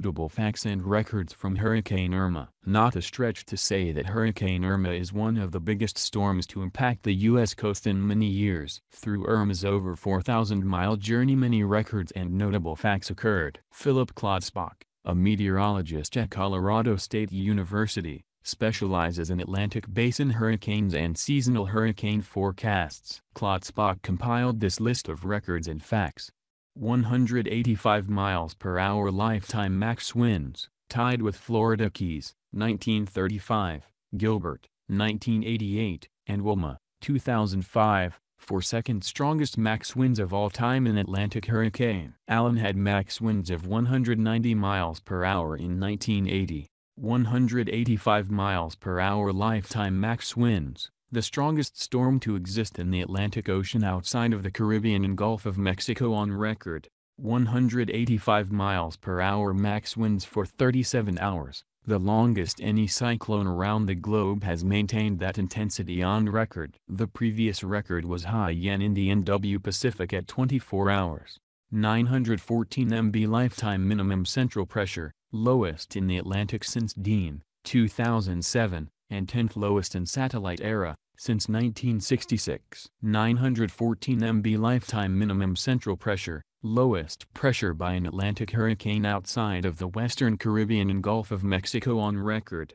notable facts and records from Hurricane Irma. Not a stretch to say that Hurricane Irma is one of the biggest storms to impact the U.S. coast in many years. Through Irma's over 4,000-mile journey, many records and notable facts occurred. Philip Klotzbach, a meteorologist at Colorado State University, specializes in Atlantic Basin hurricanes and seasonal hurricane forecasts. Klotzbach compiled this list of records and facts. 185 miles per hour lifetime max winds, tied with Florida Keys, 1935, Gilbert, 1988, and Wilma, 2005, for second strongest max winds of all time in Atlantic hurricane. Allen had max winds of 190 miles per hour in 1980. 185 miles per hour lifetime max winds, the strongest storm to exist in the Atlantic Ocean outside of the Caribbean and Gulf of Mexico on record. 185 miles per hour max winds for 37 hours, the longest any cyclone around the globe has maintained that intensity on record. The previous record was Haiyan in the NW Pacific at 24 hours. 914 MB lifetime minimum central pressure, lowest in the Atlantic since Dean, 2007, and 10th lowest in satellite era, since 1966. 914 MB lifetime minimum central pressure, lowest pressure by an Atlantic hurricane outside of the Western Caribbean and Gulf of Mexico on record.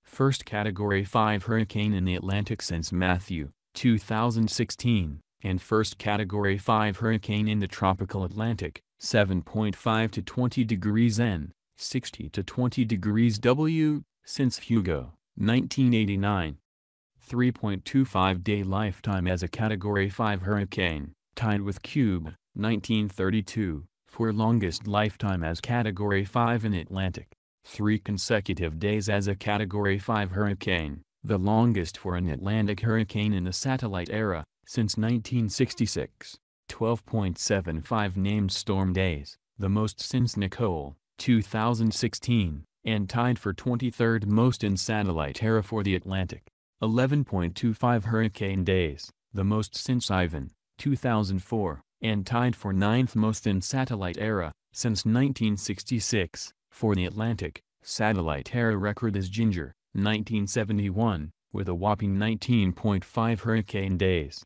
First Category 5 hurricane in the Atlantic since Matthew, 2016, and first Category 5 hurricane in the tropical Atlantic, 7.5 to 20 degrees N. 60 to 20 degrees W, since Hugo, 1989. 3.25-day lifetime as a Category 5 hurricane, tied with Cube, 1932, for longest lifetime as Category 5 in Atlantic. 3 consecutive days as a Category 5 hurricane, the longest for an Atlantic hurricane in the satellite era, since 1966. 12.75 named storm days, the most since Nicole, 2016, and tied for 23rd most in satellite era for the Atlantic. 11.25 hurricane days, the most since Ivan, 2004, and tied for 9th most in satellite era, since 1966, for the Atlantic. Satellite era record is Ginger, 1971, with a whopping 19.5 hurricane days.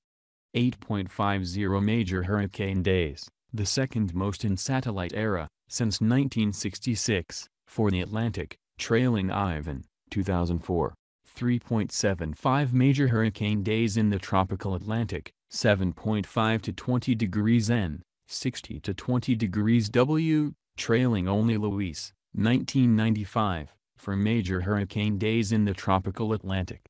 8.50 major hurricane days, the second most in satellite era, since 1966, for the Atlantic, trailing Ivan, 2004. 3.75 major hurricane days in the tropical Atlantic, 7.5 to 20 degrees N, 60 to 20 degrees W, trailing only Luis, 1995, for major hurricane days in the tropical Atlantic.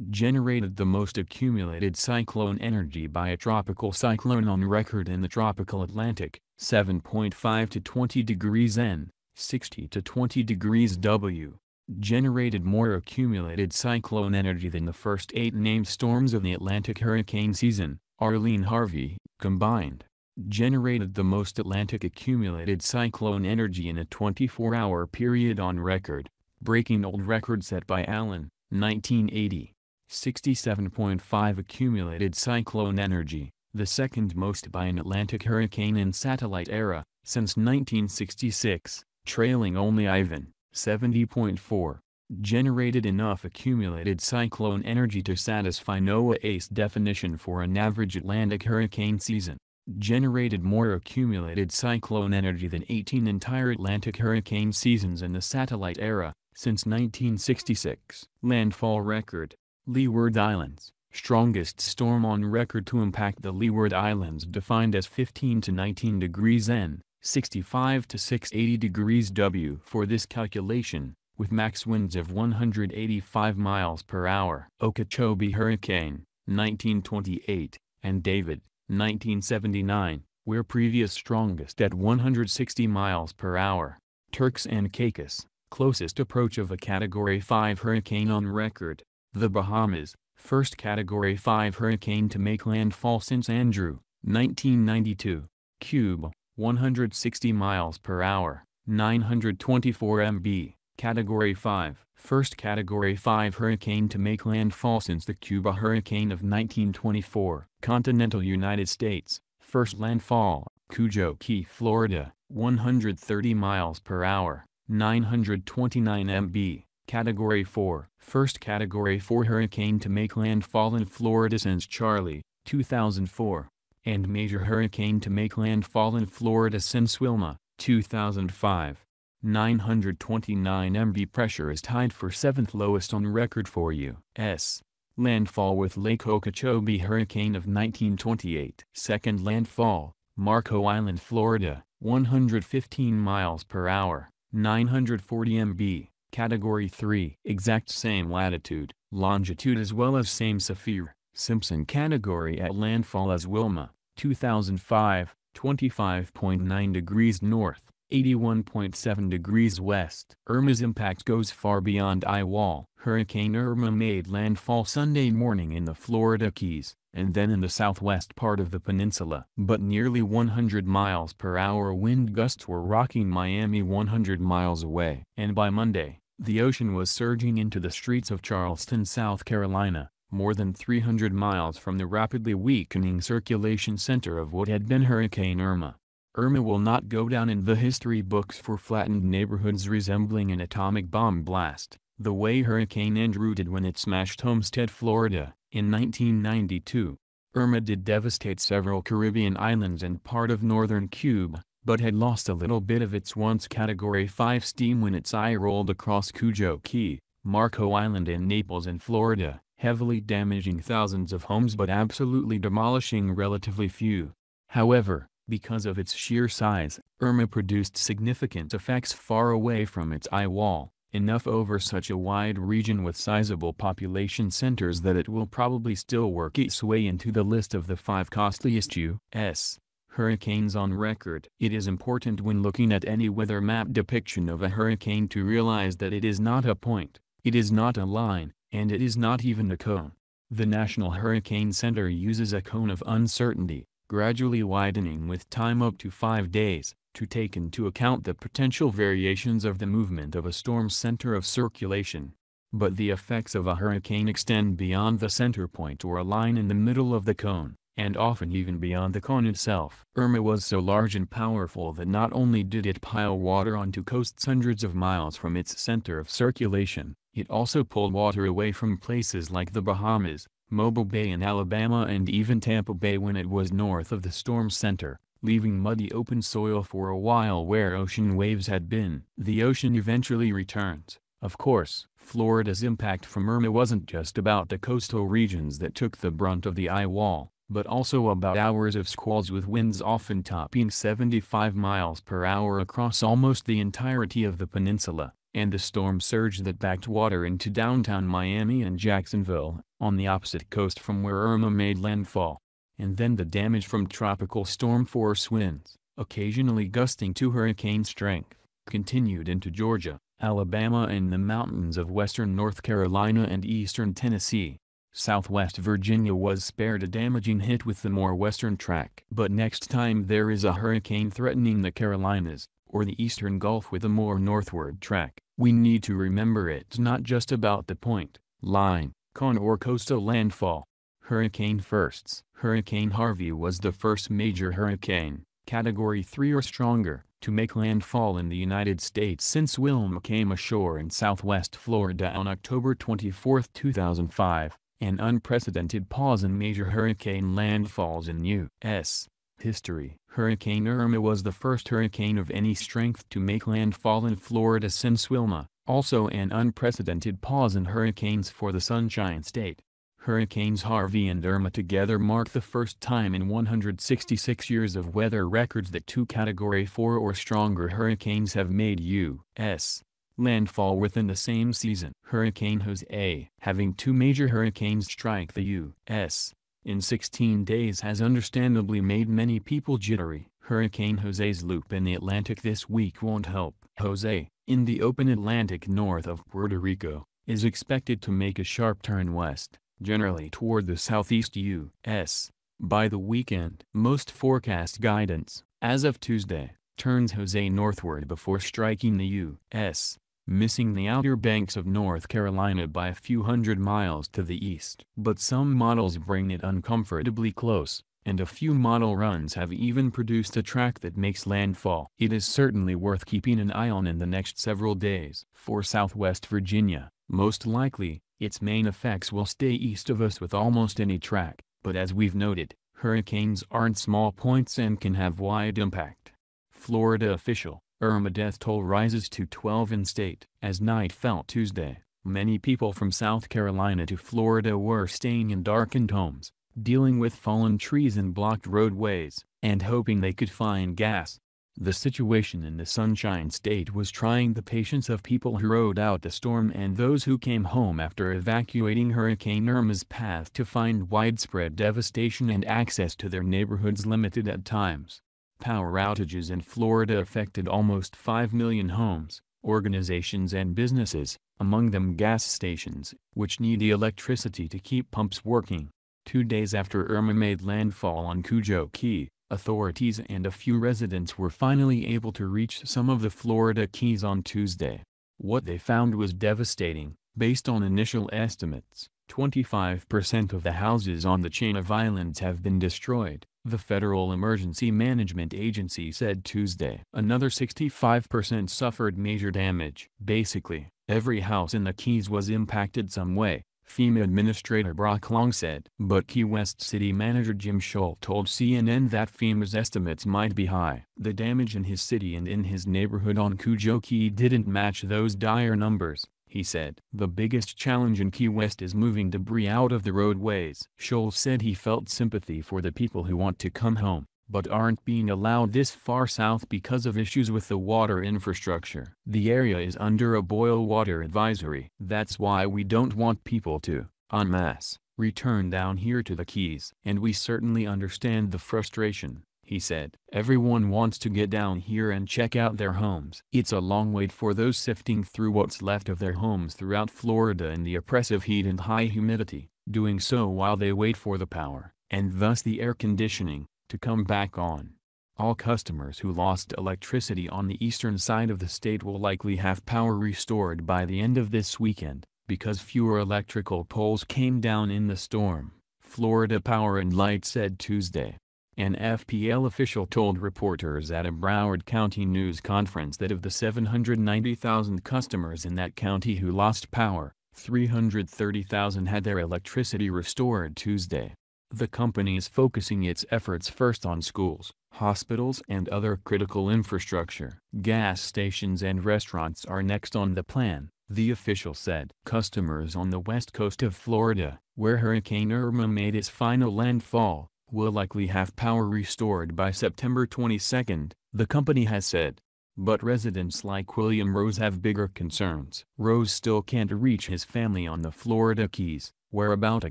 Generated the most accumulated cyclone energy by a tropical cyclone on record in the tropical Atlantic, 7.5 to 20 degrees N, 60 to 20 degrees W. Generated more accumulated cyclone energy than the first 8 named storms of the Atlantic hurricane season, Arlene Harvey, combined. Generated the most Atlantic accumulated cyclone energy in a 24-hour period on record, breaking old record set by Allen, 1980. 67.5 accumulated cyclone energy, the second most by an Atlantic hurricane in satellite era, since 1966, trailing only Ivan, 70.4. Generated enough accumulated cyclone energy to satisfy NOAA's definition for an average Atlantic hurricane season. Generated more accumulated cyclone energy than 18 entire Atlantic hurricane seasons in the satellite era, since 1966. Landfall record. Leeward Islands, strongest storm on record to impact the Leeward Islands defined as 15 to 19 degrees N, 65 to 680 degrees W for this calculation, with max winds of 185 miles per hour. Okeechobee Hurricane, 1928, and David, 1979, were previous strongest at 160 miles per hour. Turks and Caicos, closest approach of a Category 5 hurricane on record. The Bahamas, first Category 5 hurricane to make landfall since Andrew, 1992. Cuba, 160 miles per hour, 924 MB, Category 5. First Category 5 hurricane to make landfall since the Cuba hurricane of 1924. Continental United States, first landfall, Cujo Key, Florida, 130 miles per hour, 929 MB, Category 4. First Category 4 hurricane to make landfall in Florida since Charley, 2004. And major hurricane to make landfall in Florida since Wilma, 2005. 929 MB pressure is tied for 7th lowest on record for U.S. landfall with Lake Okeechobee hurricane of 1928. Second landfall, Marco Island, Florida, 115 miles per hour, 940 MB, Category 3. Exact same latitude, longitude as well as same Saffir-Simpson category at landfall as Wilma, 2005, 25.9 degrees north, 81.7 degrees west. Irma's impact goes far beyond eye-wall. Hurricane Irma made landfall Sunday morning in the Florida Keys, and then in the southwest part of the peninsula. But nearly 100 miles per hour wind gusts were rocking Miami 100 miles away. And by Monday, the ocean was surging into the streets of Charleston, South Carolina, more than 300 miles from the rapidly weakening circulation center of what had been Hurricane Irma. Irma will not go down in the history books for flattened neighborhoods resembling an atomic bomb blast, the way Hurricane Andrew did when it smashed Homestead, Florida, in 1992. Irma did devastate several Caribbean islands and part of northern Cuba, but had lost a little bit of its once Category 5 steam when its eye rolled across Cujo Key, Marco Island and Naples in Florida, heavily damaging thousands of homes but absolutely demolishing relatively few. However, because of its sheer size, Irma produced significant effects far away from its eye wall, enough over such a wide region with sizable population centers that it will probably still work its way into the list of the 5 costliest U.S. hurricanes on record. It is important when looking at any weather map depiction of a hurricane to realize that it is not a point, it is not a line, and it is not even a cone. The National Hurricane Center uses a cone of uncertainty, gradually widening with time up to 5 days, to take into account the potential variations of the movement of a storm's center of circulation. But the effects of a hurricane extend beyond the center point or a line in the middle of the cone, and often even beyond the cone itself. Irma was so large and powerful that not only did it pile water onto coasts hundreds of miles from its center of circulation, it also pulled water away from places like the Bahamas, Mobile Bay in Alabama and even Tampa Bay when it was north of the storm center, leaving muddy open soil for a while where ocean waves had been. The ocean eventually returns. Of course, Florida's impact from Irma wasn't just about the coastal regions that took the brunt of the eye wall, but also about hours of squalls with winds often topping 75 miles per hour across almost the entirety of the peninsula, and the storm surge that backed water into downtown Miami and Jacksonville, on the opposite coast from where Irma made landfall. And then the damage from tropical storm force winds, occasionally gusting to hurricane strength, continued into Georgia, Alabama and the mountains of western North Carolina and eastern Tennessee. Southwest Virginia was spared a damaging hit with the more western track. But next time there is a hurricane threatening the Carolinas, or the eastern Gulf with a more northward track, we need to remember it's not just about the point, line, cone or coastal landfall. Hurricane firsts. Hurricane Harvey was the first major hurricane, Category 3 or stronger, to make landfall in the United States since Wilma came ashore in southwest Florida on October 24, 2005, an unprecedented pause in major hurricane landfalls in U.S. history. Hurricane Irma was the first hurricane of any strength to make landfall in Florida since Wilma, also an unprecedented pause in hurricanes for the Sunshine State. Hurricanes Harvey and Irma together mark the first time in 166 years of weather records that 2 Category 4 or stronger hurricanes have made U.S. landfall within the same season. Hurricane Jose, having 2 major hurricanes strike the U.S. in 16 days, has understandably made many people jittery. Hurricane Jose's loop in the Atlantic this week won't help. Jose, in the open Atlantic north of Puerto Rico, is expected to make a sharp turn west, generally toward the southeast U.S. by the weekend. Most forecast guidance, as of Tuesday, turns Jose northward before striking the U.S., missing the outer banks of North Carolina by a few hundred miles to the east. But some models bring it uncomfortably close, and a few model runs have even produced a track that makes landfall. It is certainly worth keeping an eye on in the next several days. For Southwest Virginia, most likely, its main effects will stay east of us with almost any track, but as we've noted, hurricanes aren't small points and can have wide impact. Florida official, Irma death toll rises to 12 in state. As night fell Tuesday, many people from South Carolina to Florida were staying in darkened homes, dealing with fallen trees and blocked roadways, and hoping they could find gas. The situation in the Sunshine State was trying the patience of people who rode out the storm and those who came home after evacuating Hurricane Irma's path to find widespread devastation and access to their neighborhoods limited at times. Power outages in Florida affected almost 5 million homes, organizations and businesses, among them gas stations, which need the electricity to keep pumps working. 2 days after Irma made landfall on Cujo Key, authorities and a few residents were finally able to reach some of the Florida Keys on Tuesday. What they found was devastating. Based on initial estimates, 25% of the houses on the chain of islands have been destroyed, the Federal Emergency Management Agency said Tuesday. Another 65% suffered major damage. Basically, every house in the Keys was impacted some way, FEMA Administrator Brock Long said. But Key West City Manager Jim Scholl told CNN that FEMA's estimates might be high. The damage in his city and in his neighborhood on Cujo Key didn't match those dire numbers, he said. The biggest challenge in Key West is moving debris out of the roadways. Scholl said he felt sympathy for the people who want to come home, but aren't being allowed this far south because of issues with the water infrastructure. The area is under a boil water advisory. That's why we don't want people to, en masse, return down here to the Keys. And we certainly understand the frustration, he said. Everyone wants to get down here and check out their homes. It's a long wait for those sifting through what's left of their homes throughout Florida in the oppressive heat and high humidity, doing so while they wait for the power, and thus the air conditioning, to come back on. All customers who lost electricity on the eastern side of the state will likely have power restored by the end of this weekend, because fewer electrical poles came down in the storm, Florida Power and Light said Tuesday. An FPL official told reporters at a Broward County news conference that of the 790,000 customers in that county who lost power, 330,000 had their electricity restored Tuesday. The company is focusing its efforts first on schools, hospitals and other critical infrastructure. Gas stations and restaurants are next on the plan, the official said. Customers on the west coast of Florida, where Hurricane Irma made its final landfall, will likely have power restored by September 22, the company has said. But residents like William Rose have bigger concerns. Rose still can't reach his family on the Florida Keys, where about a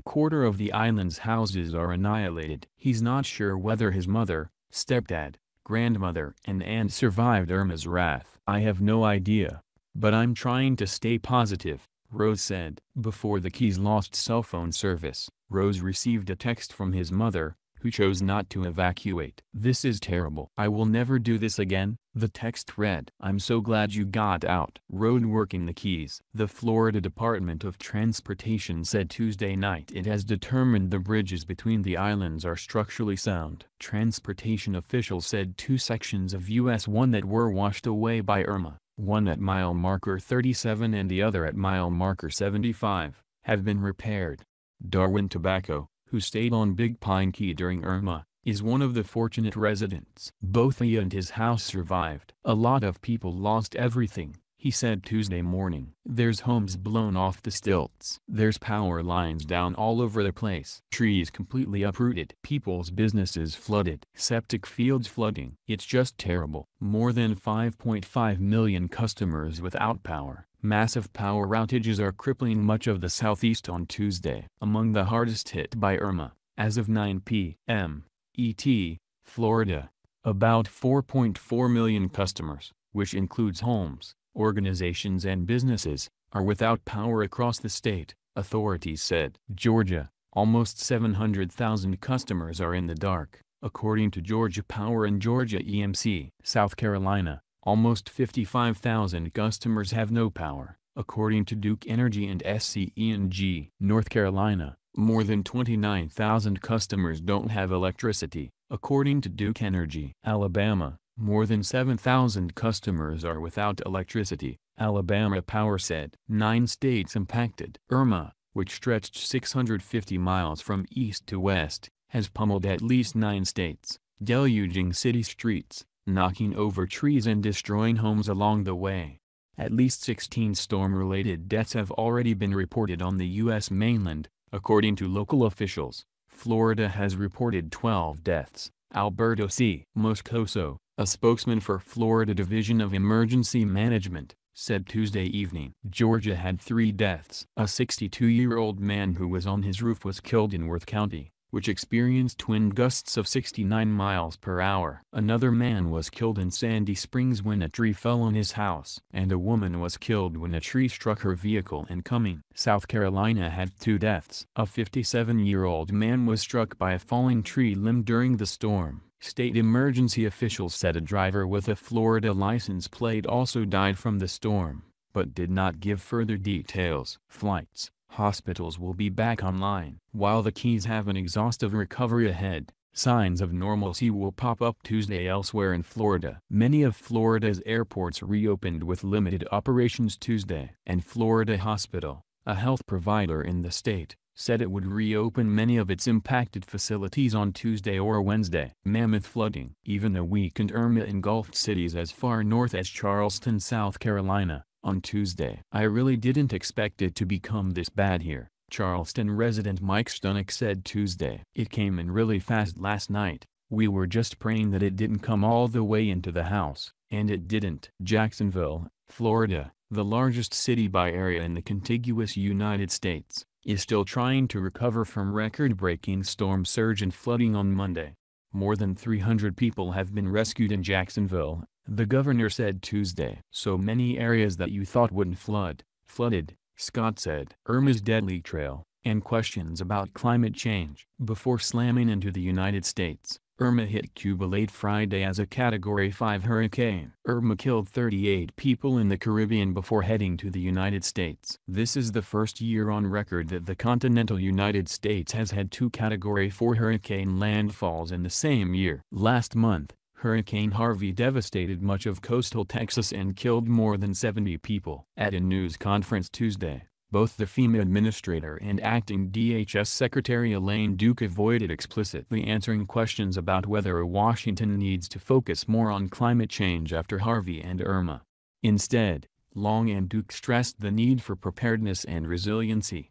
quarter of the island's houses are annihilated. He's not sure whether his mother, stepdad, grandmother and aunt survived Irma's wrath. I have no idea, but I'm trying to stay positive, Rose said. Before the Keys lost cell phone service, Rose received a text from his mother, who chose not to evacuate. "This is terrible. I will never do this again," the text read. "I'm so glad you got out." Road work in the Keys. The Florida Department of Transportation said Tuesday night it has determined the bridges between the islands are structurally sound. Transportation officials said 2 sections of US 1 that were washed away by Irma, one at mile marker 37 and the other at mile marker 75, have been repaired. Darwin Tobacco, who stayed on Big Pine Key during Irma, is one of the fortunate residents. Both he and his house survived. "A lot of people lost everything," he said Tuesday morning. "There's homes blown off the stilts. There's power lines down all over the place. Trees completely uprooted. People's businesses flooded. Septic fields flooding. It's just terrible." More than 5.5 million customers without power. Massive power outages are crippling much of the southeast on Tuesday. Among the hardest hit by Irma, as of 9 p.m. ET, Florida, about 4.4 million customers, which includes homes, organizations and businesses, are without power across the state, authorities said. Georgia, almost 700,000 customers are in the dark, according to Georgia Power and Georgia EMC. South Carolina, almost 55,000 customers have no power, according to Duke Energy and SCE&G. North Carolina, More than 29,000 customers don't have electricity, according to Duke Energy. Alabama, more than 7,000 customers are without electricity, Alabama Power said. 9 states impacted. Irma, which stretched 650 miles from east to west, has pummeled at least 9 states, deluging city streets, knocking over trees and destroying homes along the way. At least 16 storm-related deaths have already been reported on the U.S. mainland, according to local officials. Florida has reported 12 deaths. Alberto C. Moscoso, a spokesman for Florida Division of Emergency Management, said Tuesday evening. Georgia had 3 deaths. A 62-year-old man who was on his roof was killed in Worth County, which experienced wind gusts of 69 miles per hour. Another man was killed in Sandy Springs when a tree fell on his house. And a woman was killed when a tree struck her vehicle incoming. South Carolina had 2 deaths. A 57-year-old man was struck by a falling tree limb during the storm. State emergency officials said a driver with a Florida license plate also died from the storm, but did not give further details. Flights, hospitals will be back online. While the Keys have an exhaustive recovery ahead, signs of normalcy will pop up Tuesday elsewhere in Florida. Many of Florida's airports reopened with limited operations Tuesday. And Florida Hospital, a health provider in the state, said it would reopen many of its impacted facilities on Tuesday or Wednesday. Mammoth flooding. Even a weakened Irma engulfed cities as far north as Charleston, South Carolina, on Tuesday. I really didn't expect it to become this bad here, Charleston resident Mike Stunick said Tuesday. It came in really fast last night. We were just praying that it didn't come all the way into the house, and it didn't. Jacksonville, Florida, the largest city by area in the contiguous United States, is still trying to recover from record-breaking storm surge and flooding on Monday. More than 300 people have been rescued in Jacksonville, the governor said Tuesday. So many areas that you thought wouldn't flooded, Scott said. Irma's deadly trail, and questions about climate change. Before slamming into the United States, Irma hit Cuba late Friday as a Category 5 hurricane. Irma killed 38 people in the Caribbean before heading to the United States. This is the first year on record that the continental United States has had 2 Category 4 hurricane landfalls in the same year. Last month, Hurricane Harvey devastated much of coastal Texas and killed more than 70 people. At a news conference Tuesday, both the FEMA administrator and acting DHS Secretary Elaine Duke avoided explicitly answering questions about whether Washington needs to focus more on climate change after Harvey and Irma. Instead, Long and Duke stressed the need for preparedness and resiliency.